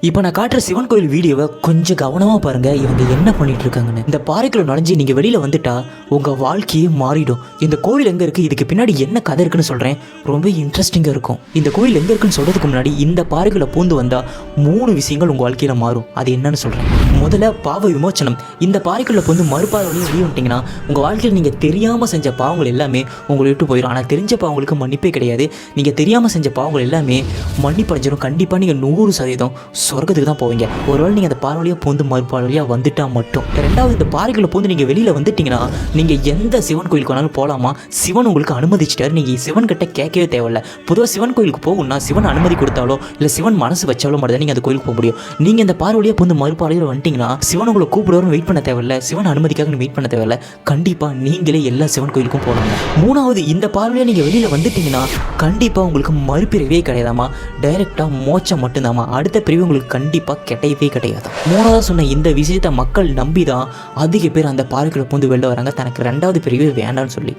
இப்போ நான் காட்டுற சிவன் கோயில் வீடியோவை கொஞ்சம் கவனமாக பாருங்கள், இவங்க என்ன பண்ணிட்டு இருக்காங்கன்னு. இந்த பாறைக்குள்ள நுழைஞ்சு நீங்கள் வெளியில் வந்துட்டா உங்கள் வாழ்க்கையே மாறிடும். இந்த கோவில் எங்கே இருக்குது, இதுக்கு பின்னாடி என்ன கதை இருக்குன்னு சொல்கிறேன், ரொம்ப இன்ட்ரெஸ்டிங்காக இருக்கும். இந்த கோவில் எங்கே இருக்குன்னு சொல்கிறதுக்கு முன்னாடி இந்த பாறைக்குள்ள பூந்து வந்தால் 3 விஷயங்கள் உங்கள் வாழ்க்கையில் மாறும். அது என்னன்னு சொல்கிறேன். முதல்ல பாவ விமோச்சனம். இந்த பாறைக்குள்ள பூந்து மறுபாதையும் வெளியே வந்துட்டிங்கன்னா உங்கள் வாழ்க்கையில் நீங்கள் தெரியாமல் செஞ்ச பாவங்கள் எல்லாமே உங்களை விட்டு போயிடும். ஆனால் தெரிஞ்ச பாவங்களுக்கு மன்னிப்பே கிடையாது. நீங்கள் தெரியாமல் செஞ்ச பாவங்கள் எல்லாமே மன்னிப்படைஞ்சிடும். கண்டிப்பாக நீங்கள் 100% சொர்க்கத்துக்கு தான் போவீங்க. ஒருவேளை நீங்கள் அந்த பாறை வழியாக பூந்து மறுபாறை வழியாக வந்துட்டால் மட்டும். ரெண்டாவது, இந்த பாறைக்குள்ள பூந்து நீங்கள் வெளியில் வந்துட்டிங்கன்னா நீங்கள் எந்த சிவன் கோயிலுக்கு வேணாலும் போகலாமா, சிவன் உங்களுக்கு அனுமதிச்சிட்டாரு. நீங்கள் சிவன் கிட்ட கேட்கவே தேவையில்லை. பொதுவாக சிவன் கோயிலுக்கு போகணும்னா சிவன் அனுமதி கொடுத்தாலோ இல்லை சிவன் மனசு வச்சாலோ மட்டும் தான் நீங்கள் அந்த கோயிலுக்கு போக முடியும். நீங்கள் இந்த பாறை வழியாக பூந்து மறுபாறையில் வந்துட்டிங்கன்னா சிவன் உங்களை கூப்பிடுவாரும் வெயிட் பண்ண தேவையில்லை, சிவன் அனுமதிக்காக வெயிட் பண்ண தேவையில்லை. கண்டிப்பாக நீங்களே எல்லா சிவன் கோயிலுக்கும் போகலாங்க. மூணாவது, இந்த பாறையில் நீங்கள் வெளியில் வந்துட்டிங்கன்னா கண்டிப்பாக உங்களுக்கு மறுபிறவே கிடையாதாமா, டைரெக்டாக மோட்சம் மட்டும்தாம்மா. அடுத்த பிரிவு உங்களுக்கு கண்டிப்பாக கிடையவே கிடையாது. மூணாவது சொன்ன இந்த விஷயத்தை மக்கள் நம்பி தான் அதிக பேர் அந்த பாறைக்குள்ள பூந்து வெளில வராங்க, தனக்கு 2வது பிரிவு வேண்டாம்னு சொல்லி.